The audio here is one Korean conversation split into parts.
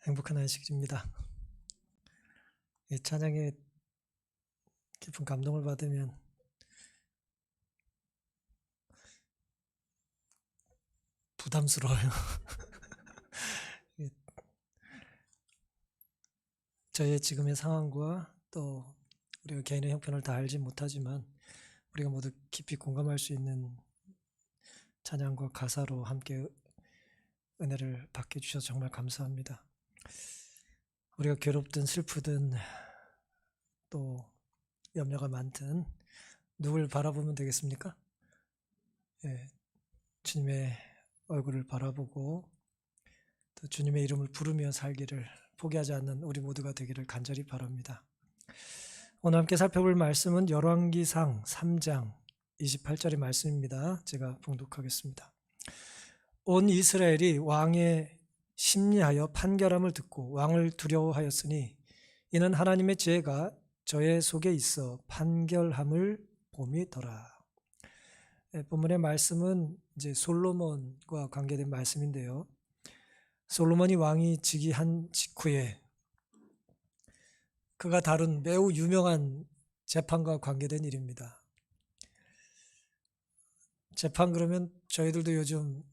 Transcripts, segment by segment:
행복한 안식일입니다. 이 찬양에 깊은 감동을 받으면 부담스러워요. 저희의 지금의 상황과 또 우리가 개인의 형편을 다 알지 못하지만 우리가 모두 깊이 공감할 수 있는 찬양과 가사로 함께 은혜를 받게 해주셔서 정말 감사합니다. 우리가 괴롭든 슬프든 또 염려가 많든 누굴 바라보면 되겠습니까? 예, 주님의 얼굴을 바라보고 또 주님의 이름을 부르며 살기를 포기하지 않는 우리 모두가 되기를 간절히 바랍니다. 오늘 함께 살펴볼 말씀은 열왕기상 3장 28절의 말씀입니다. 제가 봉독하겠습니다. 온 이스라엘이 왕의 심리하여 판결함을 듣고 왕을 두려워하였으니 이는 하나님의 지혜가 저의 속에 있어 판결함을 봄이더라. 본문의 말씀은 이제 솔로몬과 관계된 말씀인데요. 솔로몬이 왕이 즉위한 직후에 그가 다룬 매우 유명한 재판과 관계된 일입니다. 재판 그러면 저희들도 요즘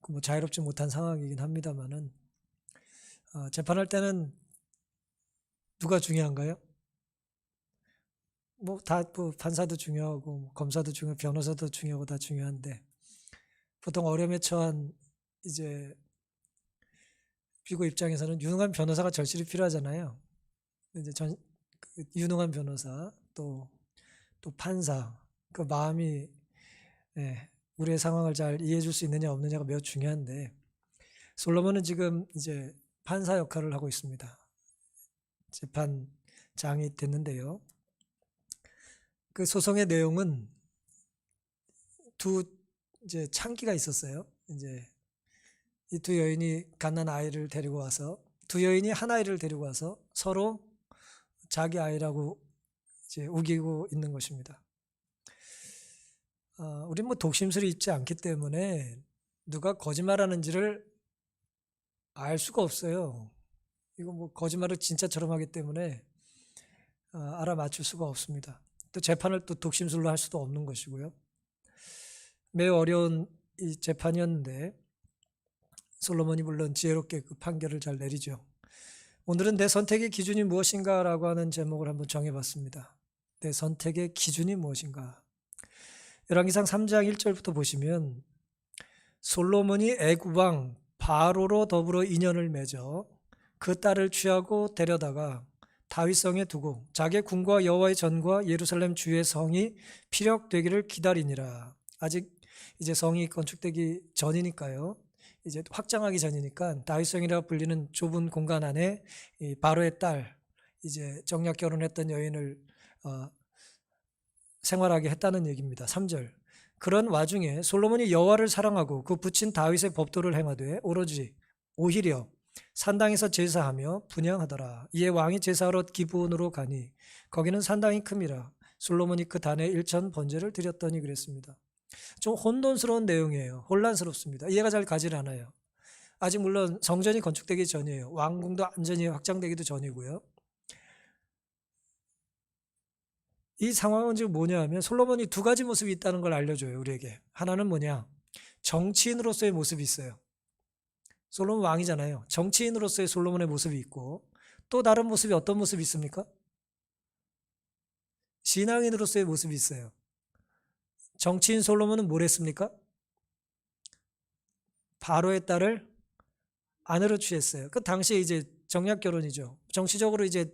뭐 자유롭지 못한 상황이긴 합니다만은 재판할 때는 누가 중요한가요? 뭐 판사도 중요하고 검사도 중요하고 변호사도 중요하고 다 중요한데 보통 어려움에 처한 이제 피고 입장에서는 유능한 변호사가 절실히 필요하잖아요. 이제 유능한 변호사 또 판사 그 마음이 우리의 상황을 잘 이해해 줄 수 있느냐 없느냐가 매우 중요한데 솔로몬은 지금 이제 판사 역할을 하고 있습니다. 재판장이 됐는데요. 그 소송의 내용은 두 이제 창기가 있었어요. 이제 이 두 여인이 갓난 아이를 데리고 와서 두 여인이 한 아이를 데리고 와서 서로 자기 아이라고 이제 우기고 있는 것입니다. 우린 뭐 독심술이 있지 않기 때문에 누가 거짓말하는지를 알 수가 없어요. 이거 뭐 거짓말을 진짜처럼 하기 때문에 알아맞힐 수가 없습니다. 또 재판을 또 독심술로 할 수도 없는 것이고요. 매우 어려운 이 재판이었는데 솔로몬이 물론 지혜롭게 그 판결을 잘 내리죠. 오늘은 내 선택의 기준이 무엇인가라고 하는 제목을 한번 정해봤습니다. 내 선택의 기준이 무엇인가? 열왕기상 3장 1절부터 보시면 솔로몬이 애굽 왕 바로로 더불어 인연을 맺어 그 딸을 취하고 데려다가 다윗성에 두고 자기의 궁과 여호와의 전과 예루살렘 주의 성이 피력되기를 기다리니라. 아직 이제 성이 건축되기 전이니까요. 이제 확장하기 전이니까 다윗성이라 불리는 좁은 공간 안에 이 바로의 딸 이제 정략 결혼했던 여인을 생활하게 했다는 얘기입니다. 3절. 그런 와중에 솔로몬이 여호와를 사랑하고 그 붙인 다윗의 법도를 행하되 오히려 산당에서 제사하며 분향하더라. 이에 왕이 제사하러 기브온으로 가니 거기는 산당이 큼이라. 솔로몬이 그 단에 1천 번제를 드렸더니 그랬습니다. 좀 혼돈스러운 내용이에요. 혼란스럽습니다. 이해가 잘 가지 않아요. 아직 물론 성전이 건축되기 전이에요. 왕궁도 완전히 확장되기도 전이고요. 이 상황은 지금 뭐냐 하면 솔로몬이 두 가지 모습이 있다는 걸 알려줘요. 우리에게. 하나는 뭐냐? 정치인으로서의 모습이 있어요. 솔로몬 왕이잖아요. 정치인으로서의 솔로몬의 모습이 있고 또 다른 모습이 어떤 모습이 있습니까? 신앙인으로서의 모습이 있어요. 정치인 솔로몬은 뭘 했습니까? 바로의 딸을 아내로 취했어요. 그 당시에 이제 정략 결혼이죠. 정치적으로 이제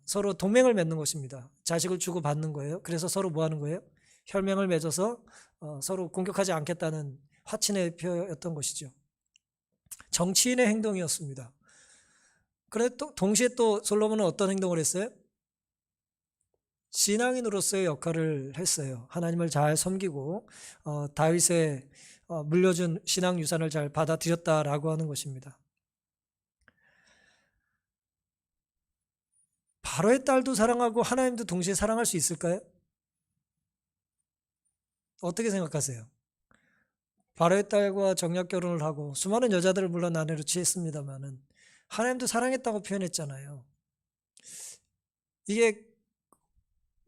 서로 동맹을 맺는 것입니다. 자식을 주고 받는 거예요. 그래서 서로 뭐 하는 거예요? 혈맹을 맺어서 서로 공격하지 않겠다는 화친의 표였던 것이죠. 정치인의 행동이었습니다. 그런데 또 동시에 또 솔로몬은 어떤 행동을 했어요? 신앙인으로서의 역할을 했어요. 하나님을 잘 섬기고 다윗의 물려준 신앙 유산을 잘 받아들였다라고 하는 것입니다. 바로의 딸도 사랑하고 하나님도 동시에 사랑할 수 있을까요? 어떻게 생각하세요? 바로의 딸과 정략 결혼을 하고 수많은 여자들을 물론 아내로 취했습니다만은 하나님도 사랑했다고 표현했잖아요. 이게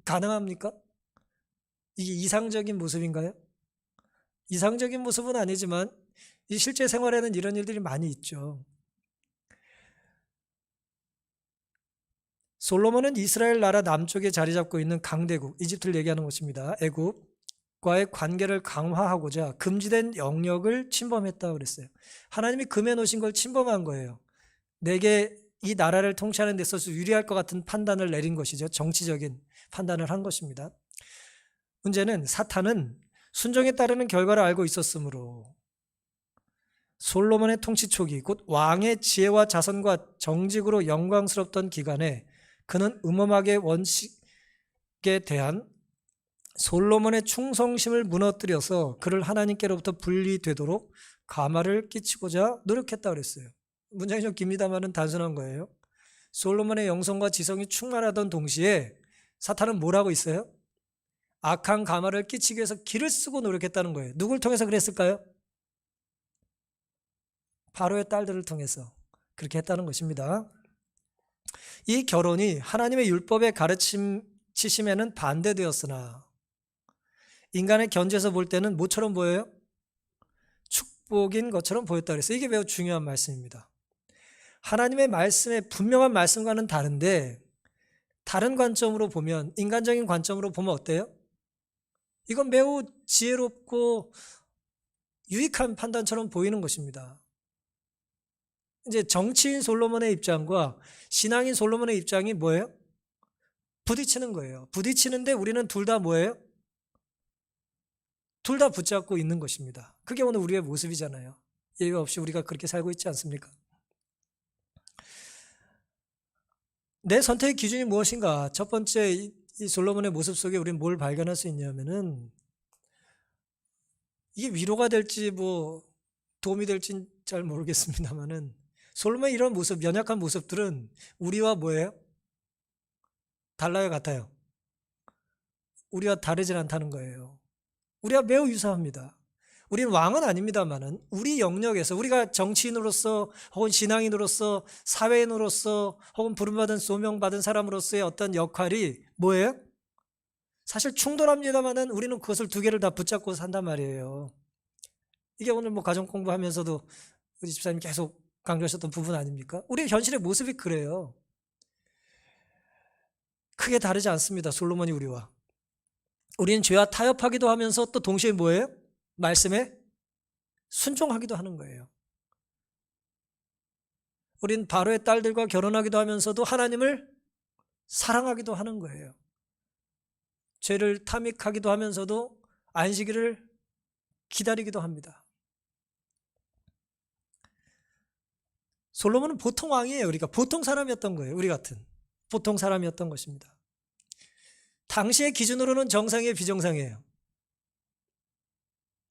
가능합니까? 이게 이상적인 모습인가요? 이상적인 모습은 아니지만 이 실제 생활에는 이런 일들이 많이 있죠. 솔로몬은 이스라엘 나라 남쪽에 자리 잡고 있는 강대국, 이집트를 얘기하는 것입니다. 애굽과의 관계를 강화하고자 금지된 영역을 침범했다고 그랬어요. 하나님이 금해 놓으신 걸 침범한 거예요. 내게 이 나라를 통치하는 데 있어서 유리할 것 같은 판단을 내린 것이죠. 정치적인 판단을 한 것입니다. 문제는 사탄은 순종에 따르는 결과를 알고 있었으므로 솔로몬의 통치 초기, 곧 왕의 지혜와 자선과 정직으로 영광스럽던 기간에 그는 음험하게 원칙에 대한 솔로몬의 충성심을 무너뜨려서 그를 하나님께로부터 분리되도록 가마를 끼치고자 노력했다고 그랬어요. 문장이 좀 깁니다만은 단순한 거예요. 솔로몬의 영성과 지성이 충만하던 동시에 사탄은 뭘 하고 있어요? 악한 가마를 끼치기 위해서 기를 쓰고 노력했다는 거예요. 누굴 통해서 그랬을까요? 바로의 딸들을 통해서 그렇게 했다는 것입니다. 이 결혼이 하나님의 율법의 가르치심에는 반대되었으나 인간의 견지에서 볼 때는 뭐처럼 보여요? 축복인 것처럼 보였다 그랬어요. 이게 매우 중요한 말씀입니다. 하나님의 말씀의 분명한 말씀과는 다른데 다른 관점으로 보면, 인간적인 관점으로 보면 어때요? 이건 매우 지혜롭고 유익한 판단처럼 보이는 것입니다. 이제 정치인 솔로몬의 입장과 신앙인 솔로몬의 입장이 뭐예요? 부딪히는 거예요. 부딪히는데 우리는 둘 다 뭐예요? 둘 다 붙잡고 있는 것입니다. 그게 오늘 우리의 모습이잖아요. 예외 없이 우리가 그렇게 살고 있지 않습니까? 내 선택의 기준이 무엇인가? 첫 번째, 이 솔로몬의 모습 속에 우리는 뭘 발견할 수 있냐면은 이게 위로가 될지 도움이 될지는 잘 모르겠습니다만은 솔로몬의 이런 모습, 연약한 모습들은 우리와 뭐예요? 달라요, 같아요? 우리와 다르진 않다는 거예요. 우리와 매우 유사합니다. 우리는 왕은 아닙니다만은 우리 영역에서 우리가 정치인으로서 혹은 신앙인으로서 사회인으로서 혹은 부름받은 소명받은 사람으로서의 어떤 역할이 뭐예요? 사실 충돌합니다만은 우리는 그것을 두 개를 다 붙잡고 산단 말이에요. 이게 오늘 가정 공부하면서도 우리 집사님 계속 강조하셨던 부분 아닙니까? 우리의 현실의 모습이 그래요. 크게 다르지 않습니다. 솔로몬이 우리와. 우리는 죄와 타협하기도 하면서 또 동시에 뭐예요? 말씀에 순종하기도 하는 거예요. 우린 바로의 딸들과 결혼하기도 하면서도 하나님을 사랑하기도 하는 거예요. 죄를 탐닉하기도 하면서도 안식일을 기다리기도 합니다. 솔로몬은 보통 왕이에요. 우리가 보통 사람이었던 거예요. 우리 같은 보통 사람이었던 것입니다. 당시의 기준으로는 정상이에요, 비정상이에요?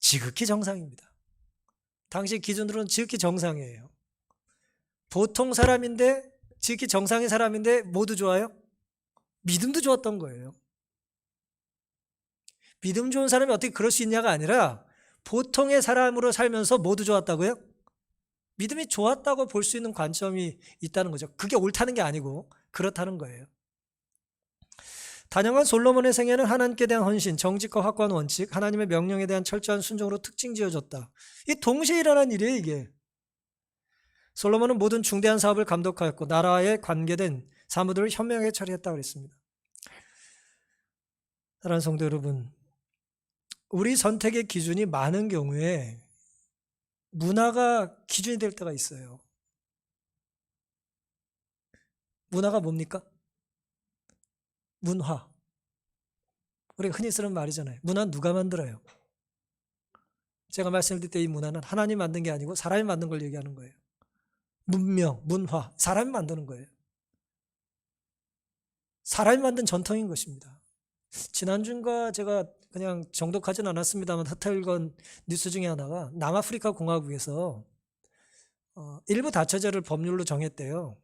지극히 정상입니다. 당시 기준으로는 지극히 정상이에요. 보통 사람인데 지극히 정상의 사람인데 모두 좋아요? 믿음도 좋았던 거예요. 믿음 좋은 사람이 어떻게 그럴 수 있냐가 아니라 보통의 사람으로 살면서 모두 좋았다고요? 믿음이 좋았다고 볼 수 있는 관점이 있다는 거죠. 그게 옳다는 게 아니고 그렇다는 거예요. 단연한 솔로몬의 생애는 하나님께 대한 헌신, 정직과 확고한 원칙, 하나님의 명령에 대한 철저한 순종으로 특징 지어졌다. 이 동시에 일어난 일이에요, 이게. 솔로몬은 모든 중대한 사업을 감독하였고 나라에 관계된 사무들을 현명하게 처리했다고 그랬습니다. 사랑하는 성도 여러분, 우리 선택의 기준이 많은 경우에 문화가 기준이 될 때가 있어요. 문화가 뭡니까? 문화. 우리가 흔히 쓰는 말이잖아요. 문화는 누가 만들어요? 제가 말씀드릴 때 이 문화는 하나님 만든 게 아니고 사람이 만든 걸 얘기하는 거예요. 문명, 문화, 사람이 만드는 거예요. 사람이 만든 전통인 것입니다. 지난주인가 제가 그냥 정독하진 않았습니다만 흩어읽은 뉴스 중에 하나가 남아프리카 공화국에서 일부 다처제를 법률로 정했대요.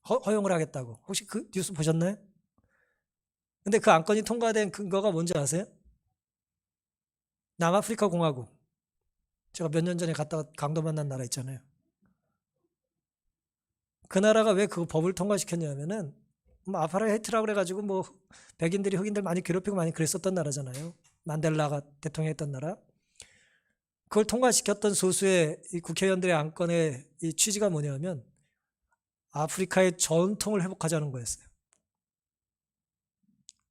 허용을 하겠다고. 혹시 그 뉴스 보셨나요? 근데 그 안건이 통과된 근거가 뭔지 아세요? 남아프리카 공화국. 제가 몇 년 전에 갔다가 강도 만난 나라 있잖아요. 그 나라가 왜 그 법을 통과시켰냐면은 뭐 아파르헤이트라고 그래가지고 뭐 백인들이 흑인들 많이 괴롭히고 많이 그랬었던 나라잖아요. 만델라가 대통령했던 나라. 그걸 통과시켰던 소수의 이 국회의원들의 안건의 이 취지가 뭐냐면 아프리카의 전통을 회복하자는 거였어요.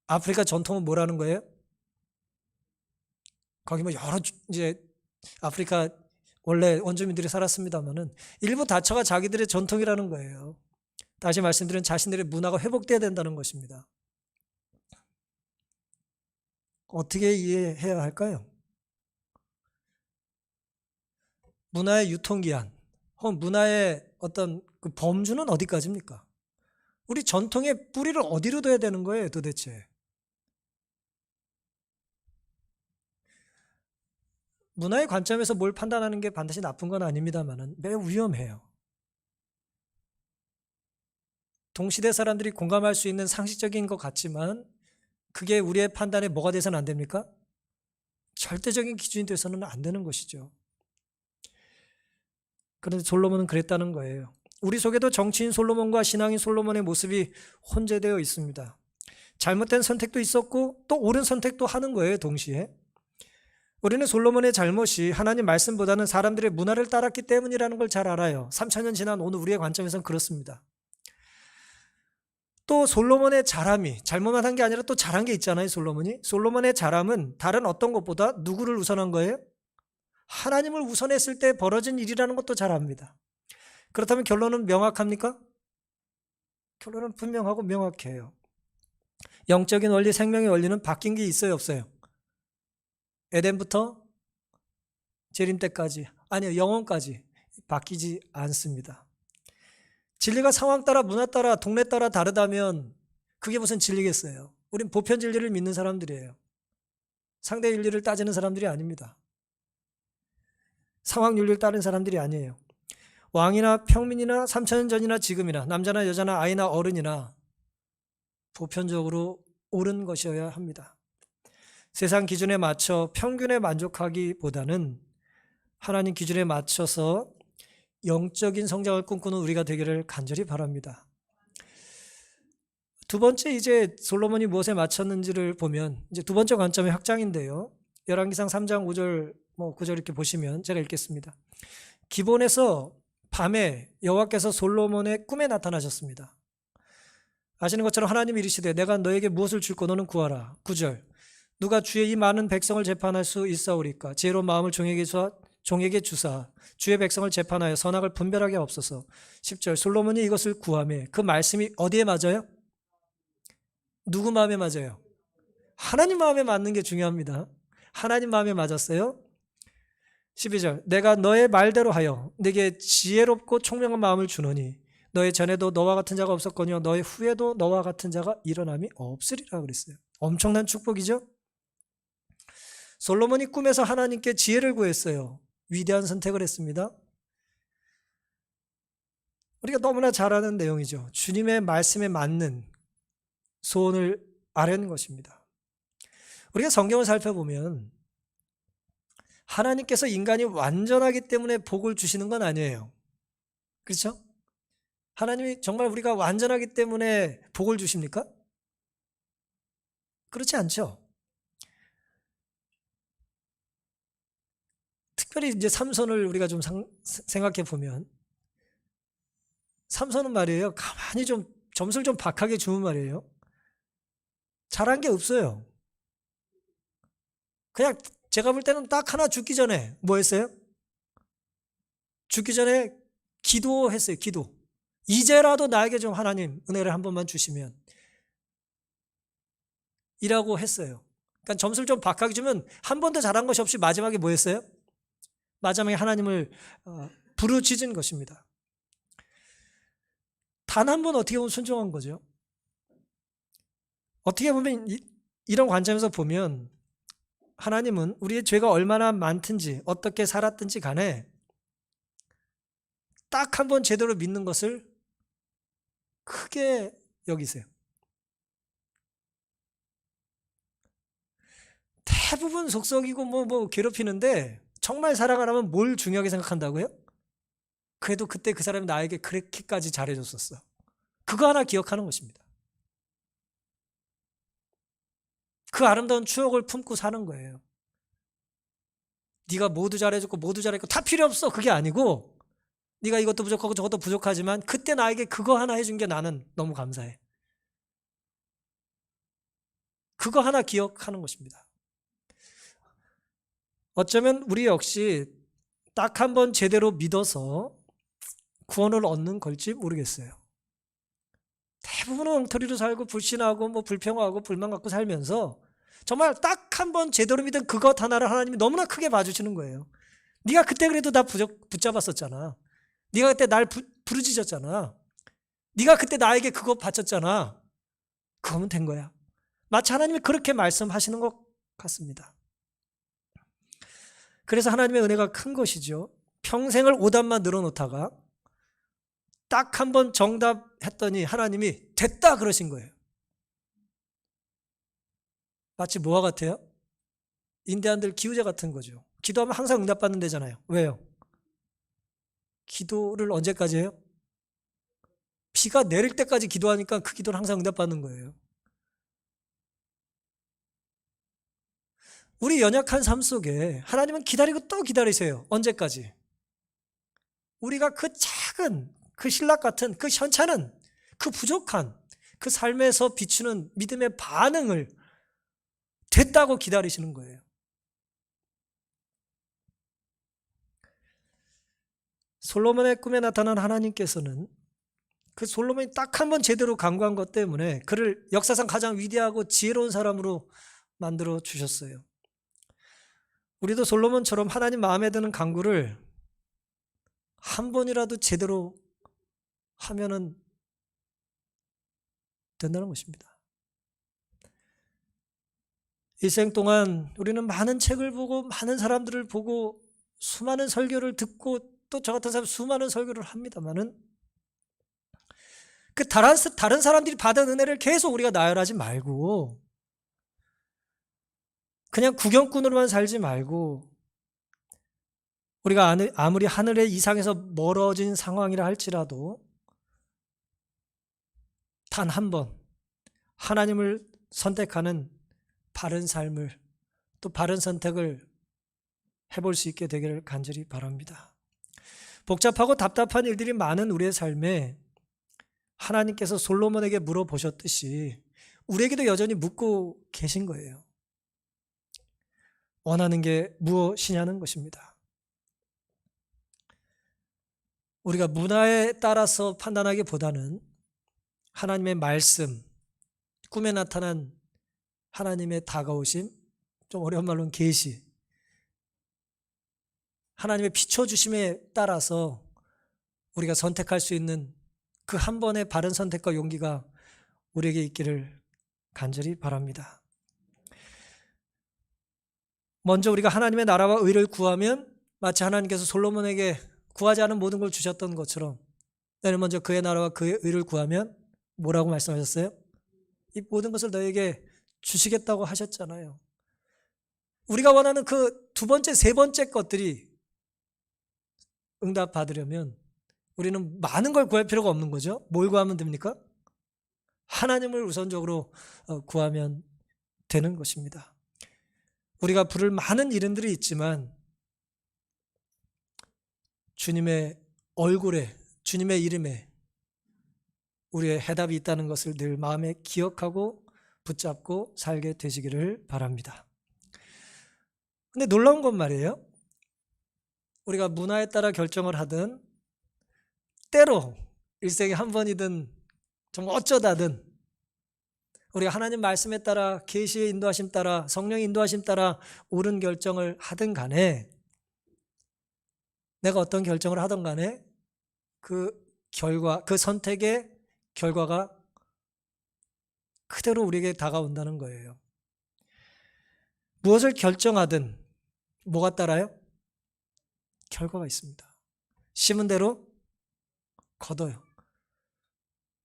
아프리카 전통은 뭐라는 거예요? 거기 뭐 여러 이제 아프리카 원래 원주민들이 살았습니다만은 일부 다처가 자기들의 전통이라는 거예요. 다시 말씀드린 자신들의 문화가 회복돼야 된다는 것입니다. 어떻게 이해해야 할까요? 문화의 유통기한, 혹은 문화의 어떤 그 범주는 어디까지입니까? 우리 전통의 뿌리를 어디로 둬야 되는 거예요, 도대체? 문화의 관점에서 뭘 판단하는 게 반드시 나쁜 건 아닙니다만은 매우 위험해요. 동시대 사람들이 공감할 수 있는 상식적인 것 같지만 그게 우리의 판단에 뭐가 돼서는 안 됩니까? 절대적인 기준이 돼서는 안 되는 것이죠. 그런데 솔로몬은 그랬다는 거예요. 우리 속에도 정치인 솔로몬과 신앙인 솔로몬의 모습이 혼재되어 있습니다. 잘못된 선택도 있었고 또 옳은 선택도 하는 거예요, 동시에. 우리는 솔로몬의 잘못이 하나님 말씀보다는 사람들의 문화를 따랐기 때문이라는 걸 잘 알아요. 3000년 지난 오늘 우리의 관점에서는 그렇습니다. 또 솔로몬의 잘함이 잘못만 한 게 아니라 또 잘한 게 있잖아요, 솔로몬이. 솔로몬의 잘함은 다른 어떤 것보다 누구를 우선한 거예요? 하나님을 우선했을 때 벌어진 일이라는 것도 잘 압니다. 그렇다면 결론은 명확합니까? 결론은 분명하고 명확해요. 영적인 원리, 생명의 원리는 바뀐 게 있어요, 없어요? 에덴부터 재림 때까지, 아니요, 영원까지 바뀌지 않습니다. 진리가 상황 따라, 문화 따라, 동네 따라 다르다면 그게 무슨 진리겠어요? 우린 보편 진리를 믿는 사람들이에요. 상대 윤리를 따지는 사람들이 아닙니다. 상황 윤리를 따르는 사람들이 아니에요. 왕이나 평민이나 3000년 전이나 지금이나 남자나 여자나 아이나 어른이나 보편적으로 옳은 것이어야 합니다. 세상 기준에 맞춰 평균에 만족하기보다는 하나님 기준에 맞춰서 영적인 성장을 꿈꾸는 우리가 되기를 간절히 바랍니다. 두 번째, 이제 솔로몬이 무엇에 맞췄는지를 보면 이제 두 번째 관점의 확장인데요. 열왕기상 3장 5절, 9절 이렇게 보시면 제가 읽겠습니다. 기본에서 밤에 여호와께서 솔로몬의 꿈에 나타나셨습니다. 아시는 것처럼 하나님이 이르시되 내가 너에게 무엇을 줄고 너는 구하라. 9절, 누가 주의 이 많은 백성을 재판할 수 있사오리까? 지혜로운 마음을 종에게 주사 주의 백성을 재판하여 선악을 분별하게 하옵소서. 10절, 솔로몬이 이것을 구하매 그 말씀이 어디에 맞아요? 누구 마음에 맞아요? 하나님 마음에 맞는 게 중요합니다. 하나님 마음에 맞았어요. 12절, 내가 너의 말대로 하여 내게 지혜롭고 총명한 마음을 주노니 너의 전에도 너와 같은 자가 없었거니와 너의 후에도 너와 같은 자가 일어남이 없으리라 그랬어요. 엄청난 축복이죠. 솔로몬이 꿈에서 하나님께 지혜를 구했어요. 위대한 선택을 했습니다. 우리가 너무나 잘 아는 내용이죠. 주님의 말씀에 맞는 소원을 아뢰는 것입니다. 우리가 성경을 살펴보면 하나님께서 인간이 완전하기 때문에 복을 주시는 건 아니에요. 그렇죠? 하나님이 정말 우리가 완전하기 때문에 복을 주십니까? 그렇지 않죠. 특별히 이제 삼손을 우리가 좀 생각해 보면 삼손은 말이에요. 가만히 좀 점수를 좀 박하게 주면 말이에요. 잘한 게 없어요. 그냥 제가 볼 때는 딱 하나 죽기 전에 뭐 했어요? 죽기 전에 기도했어요. 기도. 이제라도 나에게 좀 하나님 은혜를 한 번만 주시면 이라고 했어요. 그러니까 점수를 좀 박하게 주면 한 번도 잘한 것이 없이 마지막에 뭐 했어요? 마지막에 하나님을 부르짖은 것입니다. 단 한 번 어떻게 보면 순종한 거죠. 어떻게 보면 이런 관점에서 보면 하나님은 우리의 죄가 얼마나 많든지 어떻게 살았든지 간에 딱 한 번 제대로 믿는 것을 크게 여기세요. 대부분 속썩이고 뭐 괴롭히는데 정말 살아가려면 뭘 중요하게 생각한다고요? 그래도 그때 그 사람이 나에게 그렇게까지 잘해줬었어. 그거 하나 기억하는 것입니다. 그 아름다운 추억을 품고 사는 거예요. 네가 모두 잘해줬고 모두 잘했고 다 필요 없어, 그게 아니고 네가 이것도 부족하고 저것도 부족하지만 그때 나에게 그거 하나 해준 게 나는 너무 감사해. 그거 하나 기억하는 것입니다. 어쩌면 우리 역시 딱 한 번 제대로 믿어서 구원을 얻는 걸지 모르겠어요. 대부분은 엉터리로 살고 불신하고 뭐 불평하고 불만 갖고 살면서 정말 딱 한 번 제대로 믿은 그것 하나를 하나님이 너무나 크게 봐주시는 거예요. 네가 그때 그래도 나 붙잡았었잖아. 네가 그때 날 부르짖었잖아. 네가 그때 나에게 그거 바쳤잖아. 그거면 된 거야. 마치 하나님이 그렇게 말씀하시는 것 같습니다. 그래서 하나님의 은혜가 큰 것이죠. 평생을 오답만 늘어놓다가 딱 한 번 정답했더니 하나님이 됐다 그러신 거예요. 마치 뭐와 같아요? 인디안들 기우제 같은 거죠. 기도하면 항상 응답받는 데잖아요. 왜요? 기도를 언제까지 해요? 비가 내릴 때까지 기도하니까 그 기도는 항상 응답받는 거예요. 우리 연약한 삶 속에 하나님은 기다리고 또 기다리세요. 언제까지? 우리가 그 작은, 그 신락 같은, 그 현찮은, 그 부족한, 그 삶에서 비추는 믿음의 반응을 됐다고 기다리시는 거예요. 솔로몬의 꿈에 나타난 하나님께서는 그 솔로몬이 딱 한 번 제대로 간구한 것 때문에 그를 역사상 가장 위대하고 지혜로운 사람으로 만들어 주셨어요. 우리도 솔로몬처럼 하나님 마음에 드는 간구를 한 번이라도 제대로 하면은 된다는 것입니다. 일생 동안 우리는 많은 책을 보고 많은 사람들을 보고 수많은 설교를 듣고 또 저 같은 사람 수많은 설교를 합니다만은 그 다른 사람들이 받은 은혜를 계속 우리가 나열하지 말고 그냥 구경꾼으로만 살지 말고 우리가 아무리 하늘의 이상에서 멀어진 상황이라 할지라도 단 한 번 하나님을 선택하는 바른 삶을 또 바른 선택을 해볼 수 있게 되기를 간절히 바랍니다. 복잡하고 답답한 일들이 많은 우리의 삶에 하나님께서 솔로몬에게 물어보셨듯이 우리에게도 여전히 묻고 계신 거예요. 원하는 게 무엇이냐는 것입니다. 우리가 문화에 따라서 판단하기보다는 하나님의 말씀, 꿈에 나타난 하나님의 다가오심, 좀 어려운 말로는 계시, 하나님의 비춰주심에 따라서 우리가 선택할 수 있는 그 한 번의 바른 선택과 용기가 우리에게 있기를 간절히 바랍니다. 먼저 우리가 하나님의 나라와 의를 구하면 마치 하나님께서 솔로몬에게 구하지 않은 모든 걸 주셨던 것처럼 너는 먼저 그의 나라와 그의 의를 구하면 뭐라고 말씀하셨어요? 이 모든 것을 너에게 주시겠다고 하셨잖아요. 우리가 원하는 그 두 번째, 세 번째 것들이 응답받으려면 우리는 많은 걸 구할 필요가 없는 거죠. 뭘 구하면 됩니까? 하나님을 우선적으로 구하면 되는 것입니다. 우리가 부를 많은 이름들이 있지만 주님의 얼굴에, 주님의 이름에 우리의 해답이 있다는 것을 늘 마음에 기억하고 붙잡고 살게 되시기를 바랍니다. 근데 놀라운 건 말이에요. 우리가 문화에 따라 결정을 하든 때로 일생에 한 번이든 정말 어쩌다든 우리가 하나님 말씀에 따라 계시의 인도하심 따라 성령의 인도하심 따라 옳은 결정을 하든 간에 내가 어떤 결정을 하든 간에 그 결과, 그 선택의 결과가 그대로 우리에게 다가온다는 거예요. 무엇을 결정하든 뭐가 따라요? 결과가 있습니다. 심은 대로 거둬요.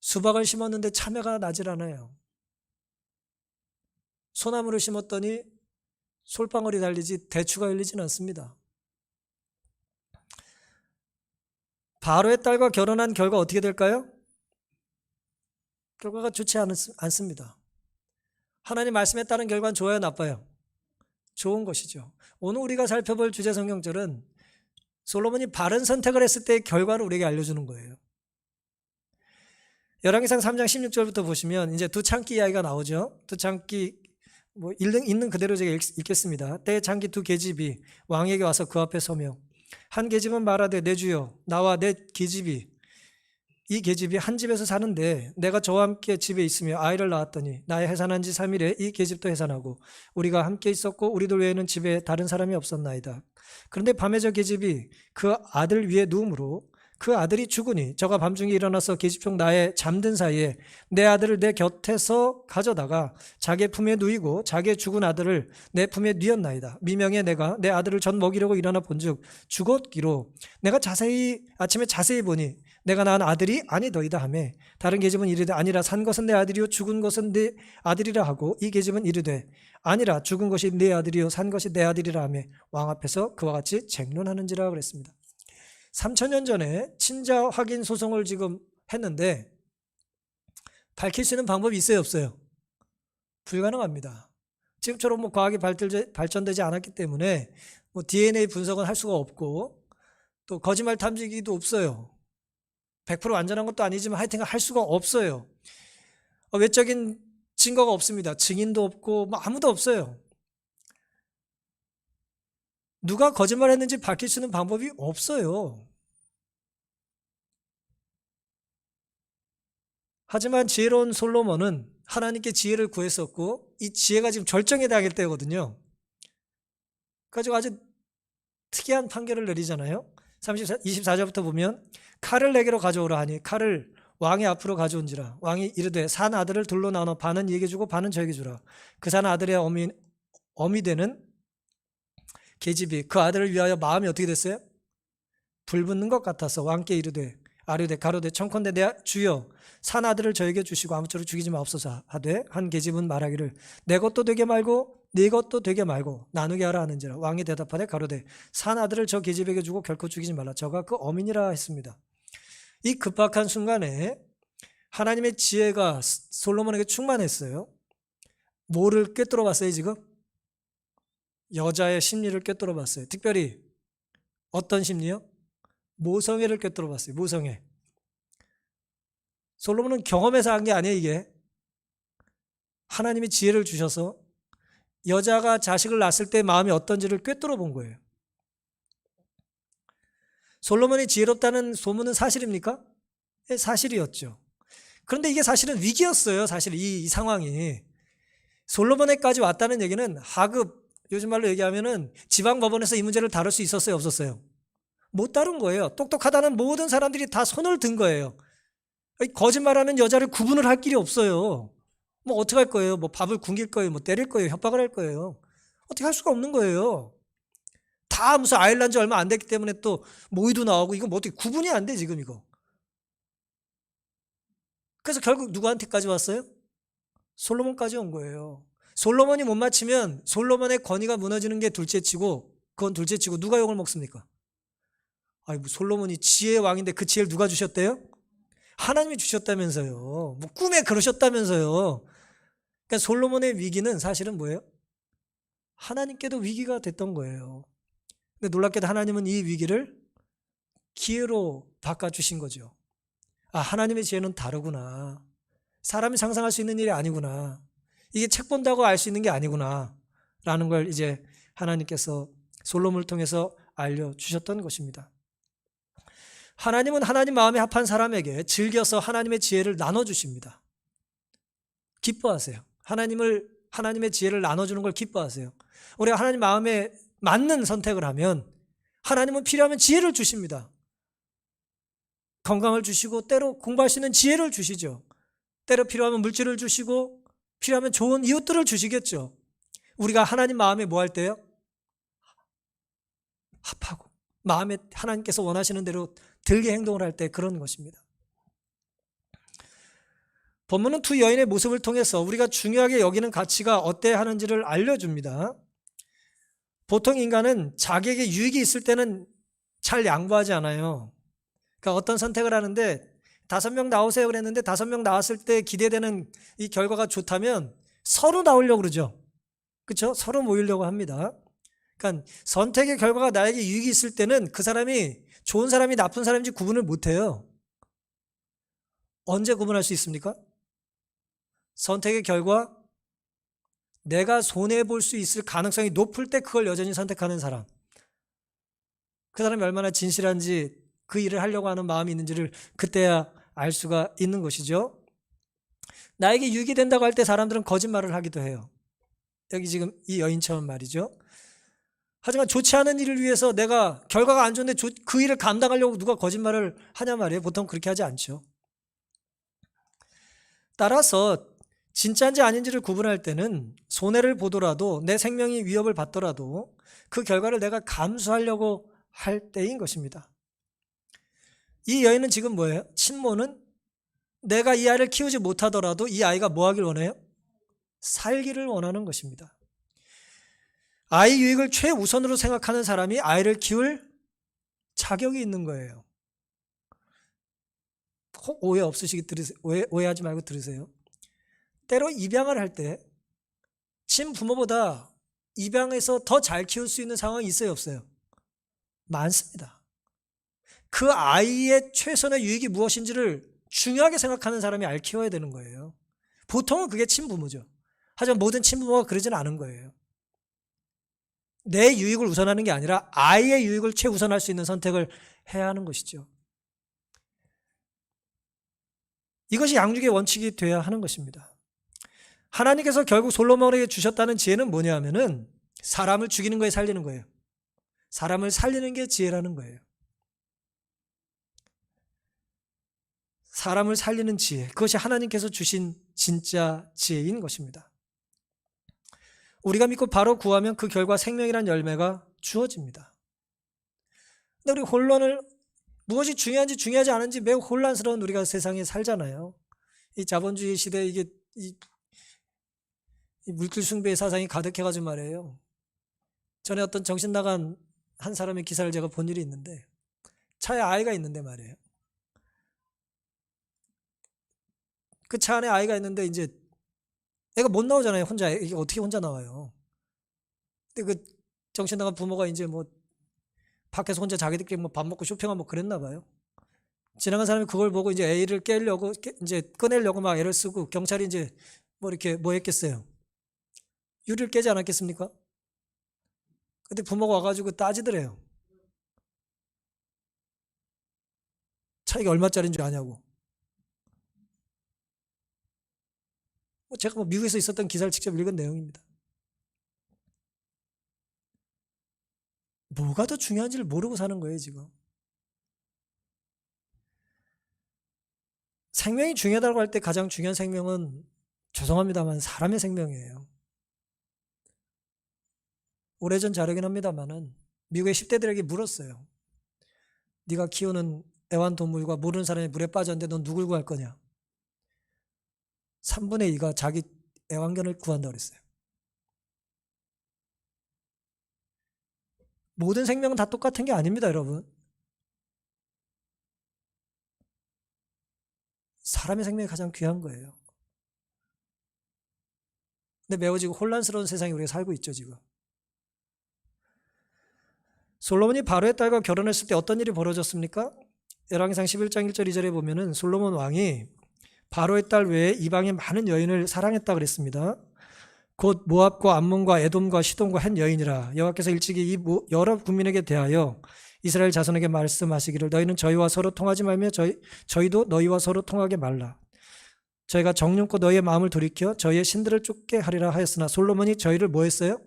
수박을 심었는데 참외가 나질 않아요. 소나무를 심었더니 솔방울이 달리지 대추가 열리진 않습니다. 바로의 딸과 결혼한 결과 어떻게 될까요? 결과가 좋지 않습니다. 하나님 말씀에 따른 결과는 좋아요, 나빠요? 좋은 것이죠. 오늘 우리가 살펴볼 주제 성경절은 솔로몬이 바른 선택을 했을 때의 결과를 우리에게 알려주는 거예요. 열왕기상 3장 16절부터 보시면 이제 두 창기 이야기가 나오죠. 두 창기 있는 그대로 제가 읽겠습니다. 때에 창기 두 계집이 왕에게 와서 그 앞에 서며 한 계집은 말하되 내 주여 나와 내 계집이 이 계집이 한 집에서 사는데 내가 저와 함께 집에 있으며 아이를 낳았더니 나의 해산한 지 3일에 이 계집도 해산하고 우리가 함께 있었고 우리들 외에는 집에 다른 사람이 없었나이다. 그런데 밤에 저 계집이 그 아들 위에 누움으로 그 아들이 죽으니 저가 밤중에 일어나서 계집종 나의 잠든 사이에 내 아들을 내 곁에서 가져다가 자기 품에 누이고 자기의 죽은 아들을 내 품에 뉘었나이다. 미명에 내가 내 아들을 전 먹이려고 일어나 본즉 죽었기로 내가 아침에 자세히 보니 내가 낳은 아들이 아니더이다 하매 다른 계집은 이르되 아니라 산 것은 내 아들이요 죽은 것은 내 아들이라 하고 이 계집은 이르되 아니라 죽은 것이 내 아들이요 산 것이 내 아들이라 하매 왕 앞에서 그와 같이 쟁론하는지라 그랬습니다. 3,000년 전에 친자 확인 소송을 지금 했는데 밝힐 수 있는 방법이 있어요, 없어요? 불가능합니다. 지금처럼 과학이 발전되지 않았기 때문에 DNA 분석은 할 수가 없고 또 거짓말 탐지기도 없어요. 100% 완전한 것도 아니지만 하여튼 할 수가 없어요. 외적인 증거가 없습니다. 증인도 없고 아무도 없어요. 누가 거짓말했는지 밝힐 수 있는 방법이 없어요. 하지만 지혜로운 솔로몬은 하나님께 지혜를 구했었고 이 지혜가 지금 절정에 달할 때거든요. 그래가지고 아주 특이한 판결을 내리잖아요. 24절부터 보면 칼을 내게로 가져오라 하니 칼을 왕의 앞으로 가져온지라 왕이 이르되 산 아들을 둘로 나눠 반은 이에게 주고 반은 저에게 주라. 그 산 아들의 어미 되는 계집이 그 아들을 위하여 마음이 어떻게 됐어요? 불붙는 것 같아서 왕께 이르되 아뢰되 가로되 청컨대 내 주여 산 아들을 저에게 주시고 아무쪼록 죽이지 마옵소서 하되 한 계집은 말하기를 내 것도 되게 말고 네 것도 되게 말고 나누게 하라 하는지라. 왕이 대답하되 가로되 산 아들을 저 계집에게 주고 결코 죽이지 말라. 저가 그 어민이라 했습니다. 이 급박한 순간에 하나님의 지혜가 솔로몬에게 충만했어요. 뭐를 꿰뚫어 봤어요 지금? 여자의 심리를 꿰뚫어 봤어요. 특별히 어떤 심리요? 모성애를 꿰뚫어 봤어요. 모성애. 솔로몬은 경험에서 한 게 아니에요. 이게 하나님이 지혜를 주셔서 여자가 자식을 낳았을 때 마음이 어떤지를 꿰뚫어 본 거예요. 솔로몬이 지혜롭다는 소문은 사실입니까? 네, 사실이었죠. 그런데 이게 사실은 위기였어요. 사실 이 상황이 솔로몬에까지 왔다는 얘기는 하급, 요즘 말로 얘기하면은 지방법원에서 이 문제를 다룰 수 있었어요, 없었어요? 못 다룬 거예요. 똑똑하다는 모든 사람들이 다 손을 든 거예요. 거짓말하는 여자를 구분을 할 길이 없어요. 뭐 어떻게 할 거예요? 뭐 밥을 굶길 거예요? 뭐 때릴 거예요? 협박을 할 거예요? 어떻게 할 수가 없는 거예요. 다 무슨 아일란지 얼마 안 됐기 때문에 또 모의도 나오고 이거 뭐 어떻게 구분이 안 돼 지금 이거. 그래서 결국 누구한테까지 왔어요? 솔로몬까지 온 거예요. 솔로몬이 못 맞히면 솔로몬의 권위가 무너지는 게 둘째치고 그건 둘째치고 누가 욕을 먹습니까? 아이 뭐 솔로몬이 지혜의 왕인데 그 지혜를 누가 주셨대요? 하나님이 주셨다면서요. 뭐 꿈에 그러셨다면서요. 그러니까 솔로몬의 위기는 사실은 뭐예요? 하나님께도 위기가 됐던 거예요. 근데 놀랍게도 하나님은 이 위기를 기회로 바꿔주신 거죠. 아, 하나님의 지혜는 다르구나. 사람이 상상할 수 있는 일이 아니구나. 이게 책 본다고 알 수 있는 게 아니구나. 라는 걸 이제 하나님께서 솔로몬을 통해서 알려주셨던 것입니다. 하나님은 하나님 마음에 합한 사람에게 즐겨서 하나님의 지혜를 나눠주십니다. 기뻐하세요. 하나님의 지혜를 나눠주는 걸 기뻐하세요. 우리가 하나님 마음에 맞는 선택을 하면 하나님은 필요하면 지혜를 주십니다. 건강을 주시고 때로 공부할 수 있는 지혜를 주시죠. 때로 필요하면 물질을 주시고 필요하면 좋은 이웃들을 주시겠죠. 우리가 하나님 마음에 뭐 할 때요? 합하고 마음에 하나님께서 원하시는 대로 들게 행동을 할 때 그런 것입니다. 본문은 두 여인의 모습을 통해서 우리가 중요하게 여기는 가치가 어때야 하는지를 알려줍니다. 보통 인간은 자기에게 유익이 있을 때는 잘 양보하지 않아요. 그러니까 어떤 선택을 하는데 5명 나오세요 그랬는데 5명 나왔을 때 기대되는 이 결과가 좋다면 서로 나오려고 그러죠. 그렇죠? 서로 모이려고 합니다. 그러니까 선택의 결과가 나에게 유익이 있을 때는 그 사람이 좋은 사람이 나쁜 사람인지 구분을 못해요. 언제 구분할 수 있습니까? 선택의 결과 내가 손해볼 수 있을 가능성이 높을 때 그걸 여전히 선택하는 사람, 그 사람이 얼마나 진실한지 그 일을 하려고 하는 마음이 있는지를 그때야 알 수가 있는 것이죠. 나에게 유익이 된다고 할 때 사람들은 거짓말을 하기도 해요. 여기 지금 이 여인처럼 말이죠. 하지만 좋지 않은 일을 위해서 내가 결과가 안 좋은데 그 일을 감당하려고 누가 거짓말을 하냐 말이에요. 보통 그렇게 하지 않죠. 따라서 진짜인지 아닌지를 구분할 때는 손해를 보더라도 내 생명이 위협을 받더라도 그 결과를 내가 감수하려고 할 때인 것입니다. 이 여인은 지금 뭐예요? 친모는 내가 이 아이를 키우지 못하더라도 이 아이가 뭐 하길 원해요? 살기를 원하는 것입니다. 아이 유익을 최우선으로 생각하는 사람이 아이를 키울 자격이 있는 거예요. 오해 없으시게 들으세요. 오해하지 말고 들으세요. 때로 입양을 할 때 친부모보다 입양해서 더 잘 키울 수 있는 상황이 있어요, 없어요? 많습니다. 그 아이의 최선의 유익이 무엇인지를 중요하게 생각하는 사람이 아이를 키워야 되는 거예요. 보통은 그게 친부모죠. 하지만 모든 친부모가 그러지는 않은 거예요. 내 유익을 우선하는 게 아니라 아이의 유익을 최우선할 수 있는 선택을 해야 하는 것이죠. 이것이 양육의 원칙이 되어야 하는 것입니다. 하나님께서 결국 솔로몬에게 주셨다는 지혜는 뭐냐 하면은 사람을 죽이는 거에 살리는 거예요. 사람을 살리는 게 지혜라는 거예요. 사람을 살리는 지혜, 그것이 하나님께서 주신 진짜 지혜인 것입니다. 우리가 믿고 바로 구하면 그 결과 생명이란 열매가 주어집니다. 근데 우리 혼론을 무엇이 중요한지 중요하지 않은지 매우 혼란스러운 우리가 세상에 살잖아요. 이 자본주의 시대에 이게 이 물질 숭배의 사상이 가득해가지고 말이에요. 전에 어떤 정신 나간 한 사람의 기사를 제가 본 일이 있는데 차에 아이가 있는데 말이에요. 그 차 안에 아이가 있는데 이제 애가 못 나오잖아요. 혼자. 이게 어떻게 혼자 나와요? 근데 그 정신 나간 부모가 이제 뭐 밖에서 혼자 자기들끼리 뭐 밥 먹고 쇼핑하고 뭐 그랬나 봐요. 지나간 사람이 그걸 보고 이제 애를 깨려고 이제 꺼내려고 막 애를 쓰고 경찰이 이제 뭐 이렇게 뭐 했겠어요? 유리를 깨지 않았겠습니까? 근데 부모가 와가지고 따지더래요. 차 이게 얼마짜리인 줄 아냐고. 제가 뭐 미국에서 있었던 기사를 직접 읽은 내용입니다. 뭐가 더 중요한지를 모르고 사는 거예요, 지금. 생명이 중요하다고 할 때 가장 중요한 생명은 죄송합니다만 사람의 생명이에요. 오래전 자료긴 합니다만은 미국의 10대들에게 물었어요. 네가 키우는 애완동물과 모르는 사람이 물에 빠졌는데 넌 누굴 구할 거냐? 3분의 2가 자기 애완견을 구한다고 그랬어요. 모든 생명은 다 똑같은 게 아닙니다, 여러분. 사람의 생명이 가장 귀한 거예요. 근데 매우 지금 혼란스러운 세상에 우리가 살고 있죠, 지금. 솔로몬이 바로의 딸과 결혼했을 때 어떤 일이 벌어졌습니까? 열왕기상 11장 1절 2절에 보면은 솔로몬 왕이 바로의 딸 외에 이방의 많은 여인을 사랑했다 그랬습니다. 곧 모압과 암몬과 에돔과 시돈과 한 여인이라. 여호와께서 일찍이 이 여러 국민에게 대하여 이스라엘 자손에게 말씀하시기를 너희는 저희와 서로 통하지 말며 저희도 너희와 서로 통하게 말라. 저희가 정령껏 너희의 마음을 돌이켜 저희의 신들을 쫓게 하리라 하였으나 솔로몬이 저희를 뭐 했어요?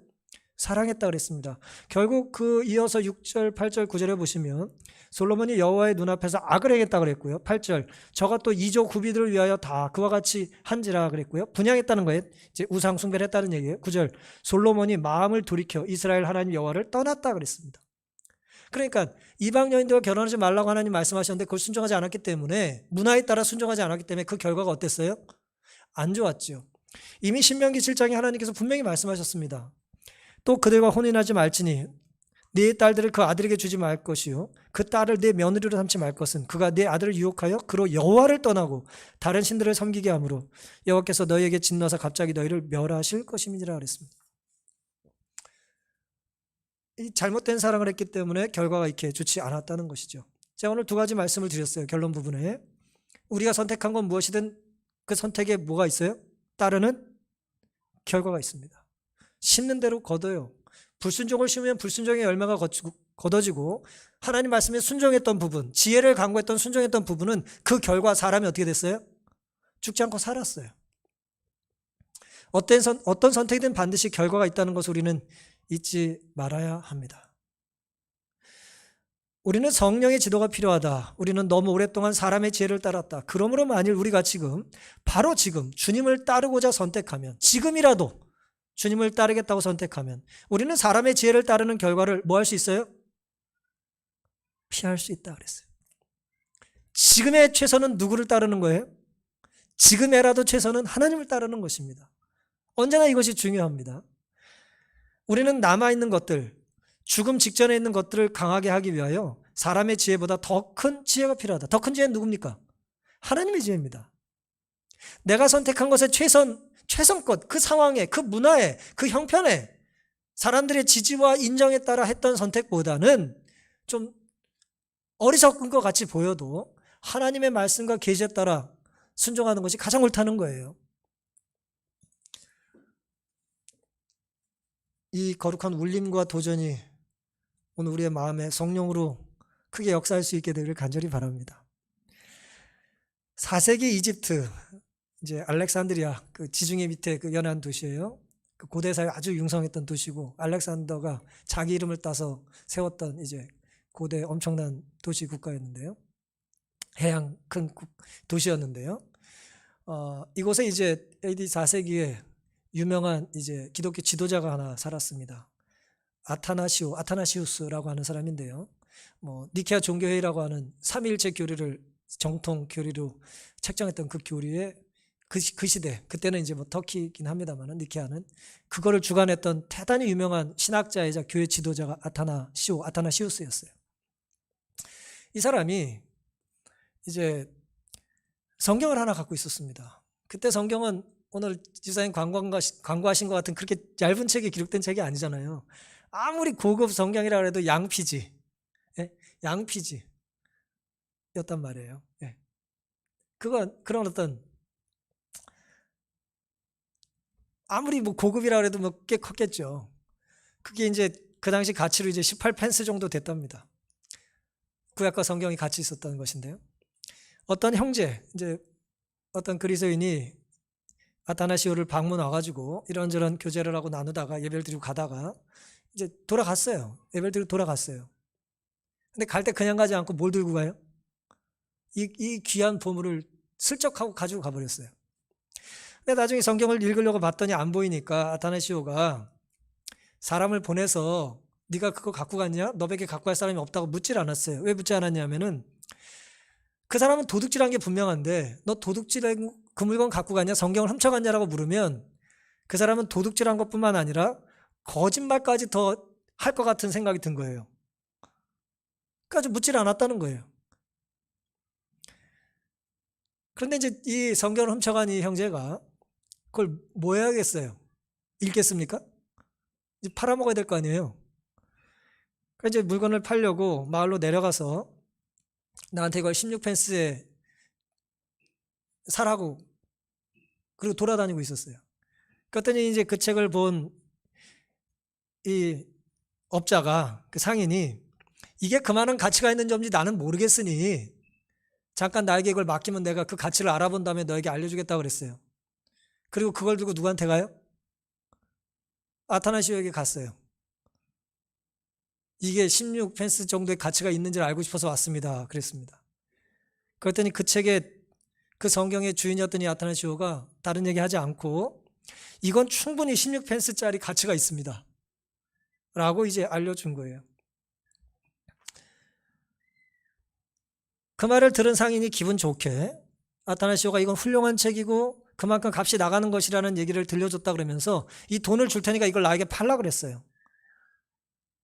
사랑했다 그랬습니다. 결국 그 이어서 6절, 8절, 9절에 보시면 솔로몬이 여호와의 눈앞에서 악을 행했다 그랬고요. 8절, 저가 또 이조 구비들을 위하여 다 그와 같이 한지라 그랬고요. 분향했다는 거예요. 이제 우상 숭배를 했다는 얘기예요. 9절, 솔로몬이 마음을 돌이켜 이스라엘 하나님 여호와를 떠났다 그랬습니다. 그러니까 이방 여인들과 결혼하지 말라고 하나님 말씀하셨는데 그걸 순종하지 않았기 때문에, 문화에 따라 순종하지 않았기 때문에 그 결과가 어땠어요? 안 좋았죠. 이미 신명기 7장에 하나님께서 분명히 말씀하셨습니다. 또 그들과 혼인하지 말지니 네 딸들을 그 아들에게 주지 말 것이요 그 딸을 네 며느리로 삼지 말 것은 그가 네 아들을 유혹하여 그로 여호와를 떠나고 다른 신들을 섬기게 하므로 여호와께서 너희에게 진노하사 갑자기 너희를 멸하실 것임이니라 그랬습니다. 이 잘못된 사랑을 했기 때문에 결과가 이렇게 좋지 않았다는 것이죠. 제가 오늘 두 가지 말씀을 드렸어요. 결론 부분에 우리가 선택한 건 무엇이든 그 선택에 뭐가 있어요? 따르는 결과가 있습니다. 심는 대로 거둬요. 불순종을 심으면 불순종의 열매가 거둬지고 하나님 말씀에 순종했던 부분, 지혜를 강구했던 순종했던 부분은 그 결과 사람이 어떻게 됐어요? 죽지 않고 살았어요. 어떤 선택이든 반드시 결과가 있다는 것을 우리는 잊지 말아야 합니다. 우리는 성령의 지도가 필요하다. 우리는 너무 오랫동안 사람의 지혜를 따랐다. 그러므로 만일 우리가 바로 지금 주님을 따르고자 선택하면, 지금이라도 주님을 따르겠다고 선택하면 우리는 사람의 지혜를 따르는 결과를 뭐 할 수 있어요? 피할 수 있다 그랬어요. 지금의 최선은 누구를 따르는 거예요? 지금에라도 최선은 하나님을 따르는 것입니다. 언제나 이것이 중요합니다. 우리는 남아있는 것들, 죽음 직전에 있는 것들을 강하게 하기 위하여 사람의 지혜보다 더 큰 지혜가 필요하다. 더 큰 지혜는 누굽니까? 하나님의 지혜입니다. 내가 선택한 것의 최선껏 그 상황에, 그 문화에, 그 형편에 사람들의 지지와 인정에 따라 했던 선택보다는 좀 어리석은 것 같이 보여도 하나님의 말씀과 계시에 따라 순종하는 것이 가장 옳다는 거예요. 이 거룩한 울림과 도전이 오늘 우리의 마음에 성령으로 크게 역사할 수 있게 되기를 간절히 바랍니다. 4세기 이집트, 이제 알렉산드리아, 그 지중해 밑에 그 연안 도시예요. 그 고대사에 아주 융성했던 도시고, 알렉산더가 자기 이름을 따서 세웠던 이제 고대 엄청난 도시 국가였는데요. 해양 큰 도시였는데요. 이곳에 이제 AD 4세기에 유명한 이제 기독교 지도자가 하나 살았습니다. 아타나시우스라고 하는 사람인데요. 니케아 종교회의라고 하는 삼위일체 교리를 정통 교리로 책정했던 그 교리에 그 시대, 그때는 이제 터키이긴 합니다만 니케아는 그거를 주관했던 대단히 유명한 신학자이자 교회 지도자가 아타나시우스였어요. 이 사람이 이제 성경을 하나 갖고 있었습니다. 그때 성경은 오늘 지사님 광고하신 것 같은 그렇게 얇은 책이 기록된 책이 아니잖아요. 아무리 고급 성경이라 해도 양피지, 양피지였단 말이에요. 그런 어떤 아무리 고급이라 해도 꽤 컸겠죠. 그게 이제 그 당시 가치로 이제 18펜스 정도 됐답니다. 구약과 성경이 같이 있었던 것인데요. 어떤 형제, 이제 어떤 그리스도인이 아타나시오를 방문 와가지고 이런저런 교제를 하고 나누다가 예배를 드리고 가다가 이제 돌아갔어요. 예배를 드리고 돌아갔어요. 근데 갈 때 그냥 가지 않고 뭘 들고 가요? 이 귀한 보물을 슬쩍 하고 가지고 가버렸어요. 근데 나중에 성경을 읽으려고 봤더니 안 보이니까 아타나시오가 사람을 보내서 네가 그거 갖고 갔냐? 너에게 갖고 갈 사람이 없다고 묻질 않았어요. 왜 묻지 않았냐면은 그 사람은 도둑질한 게 분명한데 너 도둑질한 그 물건 갖고 갔냐? 성경을 훔쳐갔냐라고 물으면 그 사람은 도둑질한 것뿐만 아니라 거짓말까지 더 할 것 같은 생각이 든 거예요. 그러니까 묻질 않았다는 거예요. 그런데 이제 이 성경을 훔쳐간 이 형제가 그걸 뭐 해야겠어요? 읽겠습니까? 이제 팔아먹어야 될 거 아니에요. 그래서 이제 물건을 팔려고 마을로 내려가서 나한테 이걸 16펜스에 사라고 그리고 돌아다니고 있었어요. 그랬더니 이제 그 책을 본 이 업자가, 그 상인이 이게 그만한 가치가 있는 점인지 나는 모르겠으니 잠깐 나에게 이걸 맡기면 내가 그 가치를 알아본 다음에 너에게 알려주겠다고 그랬어요. 그리고 그걸 들고 누구한테 가요? 아타나시오에게 갔어요. 이게 16펜스 정도의 가치가 있는지를 알고 싶어서 왔습니다. 그랬습니다. 그랬더니 그 책에 그 성경의 주인이었던 이 아타나시오가 다른 얘기 하지 않고 이건 충분히 16펜스짜리 가치가 있습니다. 라고 이제 알려준 거예요. 그 말을 들은 상인이 기분 좋게 아타나시오가 이건 훌륭한 책이고 그만큼 값이 나가는 것이라는 얘기를 들려줬다 그러면서 이 돈을 줄 테니까 이걸 나에게 팔라 그랬어요.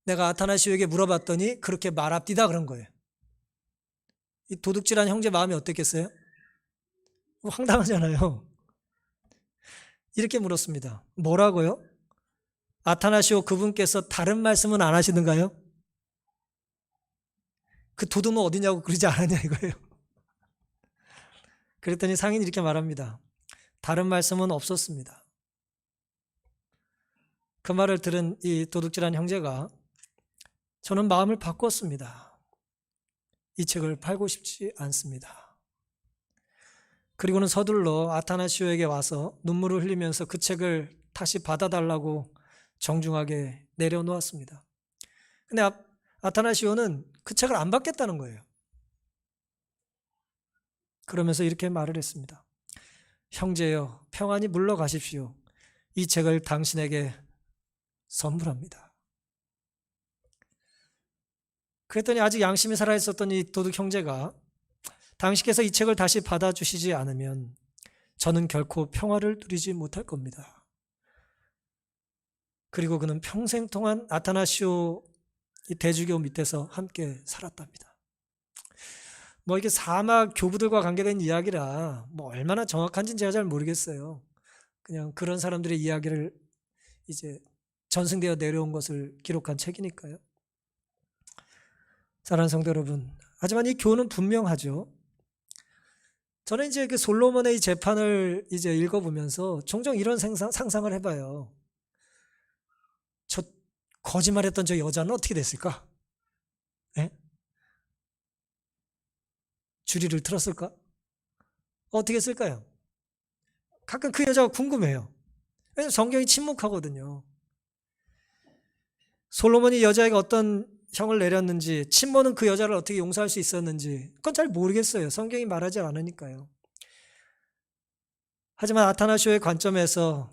내가 아타나시오에게 물어봤더니 그렇게 말합디다 그런 거예요. 이 도둑질한 형제 마음이 어땠겠어요? 황당하잖아요. 이렇게 물었습니다. 뭐라고요? 아타나시오 그분께서 다른 말씀은 안 하시는가요? 그 도둑은 어디냐고 그러지 않았냐 이거예요. 그랬더니 상인이 이렇게 말합니다. 다른 말씀은 없었습니다. 그 말을 들은 이 도둑질한 형제가 저는 마음을 바꿨습니다. 이 책을 팔고 싶지 않습니다. 그리고는 서둘러 아타나시오에게 와서 눈물을 흘리면서 그 책을 다시 받아달라고 정중하게 내려놓았습니다. 근데 아타나시오는 그 책을 안 받겠다는 거예요. 그러면서 이렇게 말을 했습니다. 형제여, 평안히 물러가십시오. 이 책을 당신에게 선물합니다. 그랬더니 아직 양심이 살아있었던 이 도둑 형제가 당신께서 이 책을 다시 받아주시지 않으면 저는 결코 평화를 누리지 못할 겁니다. 그리고 그는 평생 동안 아타나시오 이 대주교 밑에서 함께 살았답니다. 뭐 이게 사막 교부들과 관계된 이야기라 뭐 얼마나 정확한지는 제가 잘 모르겠어요. 그냥 그런 사람들의 이야기를 이제 전승되어 내려온 것을 기록한 책이니까요. 사랑하는 성도 여러분, 하지만 이 교훈은 분명하죠. 저는 이제 그 솔로몬의 이 재판을 이제 읽어보면서 종종 이런 상상을 해봐요. 저 거짓말했던 저 여자는 어떻게 됐을까? 예? 주리를 틀었을까? 어떻게 했을까요? 가끔 그 여자가 궁금해요. 왜냐하면 성경이 침묵하거든요. 솔로몬이 여자에게 어떤 형을 내렸는지, 친모는 그 여자를 어떻게 용서할 수 있었는지 그건 잘 모르겠어요. 성경이 말하지 않으니까요. 하지만 아타나시오의 관점에서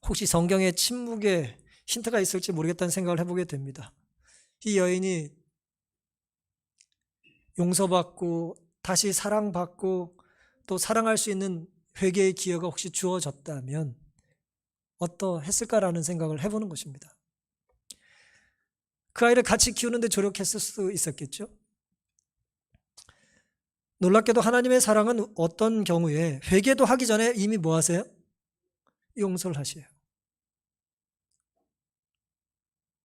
혹시 성경의 침묵에 힌트가 있을지 모르겠다는 생각을 해보게 됩니다. 이 여인이 용서받고 다시 사랑받고 또 사랑할 수 있는 회개의 기회가 혹시 주어졌다면 어떠했을까라는 생각을 해보는 것입니다. 그 아이를 같이 키우는데 조력했을 수도 있었겠죠. 놀랍게도 하나님의 사랑은 어떤 경우에 회개도 하기 전에 이미 뭐 하세요? 용서를 하세요.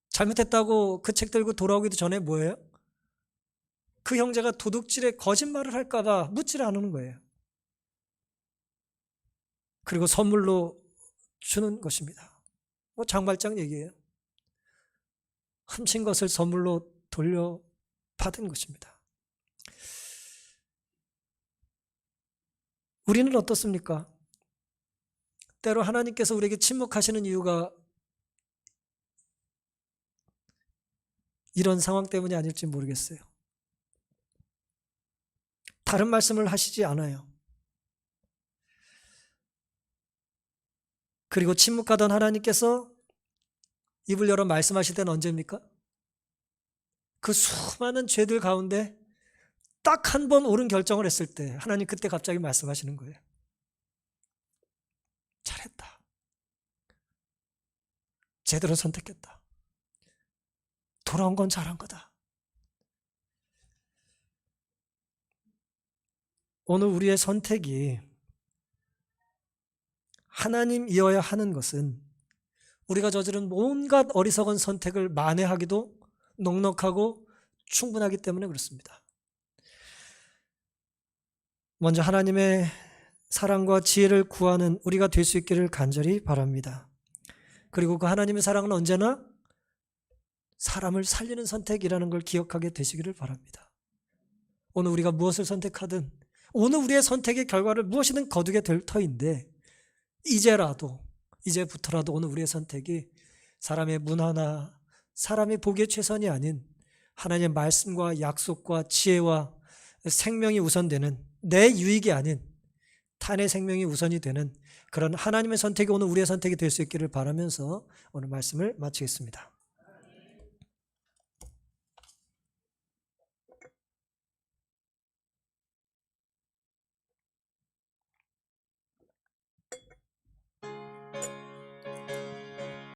잘못했다고 그 책 들고 돌아오기도 전에 뭐예요? 그 형제가 도둑질에 거짓말을 할까 봐 묻지를 않는 거예요. 그리고 선물로 주는 것입니다. 뭐 장발장 얘기예요. 훔친 것을 선물로 돌려받은 것입니다. 우리는 어떻습니까? 때로 하나님께서 우리에게 침묵하시는 이유가 이런 상황 때문이 아닐지 모르겠어요. 다른 말씀을 하시지 않아요. 그리고 침묵하던 하나님께서 입을 열어 말씀하실 때는 언제입니까? 그 수많은 죄들 가운데 딱 한 번 옳은 결정을 했을 때 하나님 그때 갑자기 말씀하시는 거예요. 잘했다. 제대로 선택했다. 돌아온 건 잘한 거다. 오늘 우리의 선택이 하나님이어야 하는 것은 우리가 저지른 온갖 어리석은 선택을 만회하기도 넉넉하고 충분하기 때문에 그렇습니다. 먼저 하나님의 사랑과 지혜를 구하는 우리가 될 수 있기를 간절히 바랍니다. 그리고 그 하나님의 사랑은 언제나 사람을 살리는 선택이라는 걸 기억하게 되시기를 바랍니다. 오늘 우리가 무엇을 선택하든 오늘 우리의 선택의 결과를 무엇이든 거두게 될 터인데 이제부터라도 오늘 우리의 선택이 사람의 문화나 사람이 보기에 최선이 아닌 하나님의 말씀과 약속과 지혜와 생명이 우선되는 내 유익이 아닌 타인의 생명이 우선이 되는 그런 하나님의 선택이 오늘 우리의 선택이 될 수 있기를 바라면서 오늘 말씀을 마치겠습니다.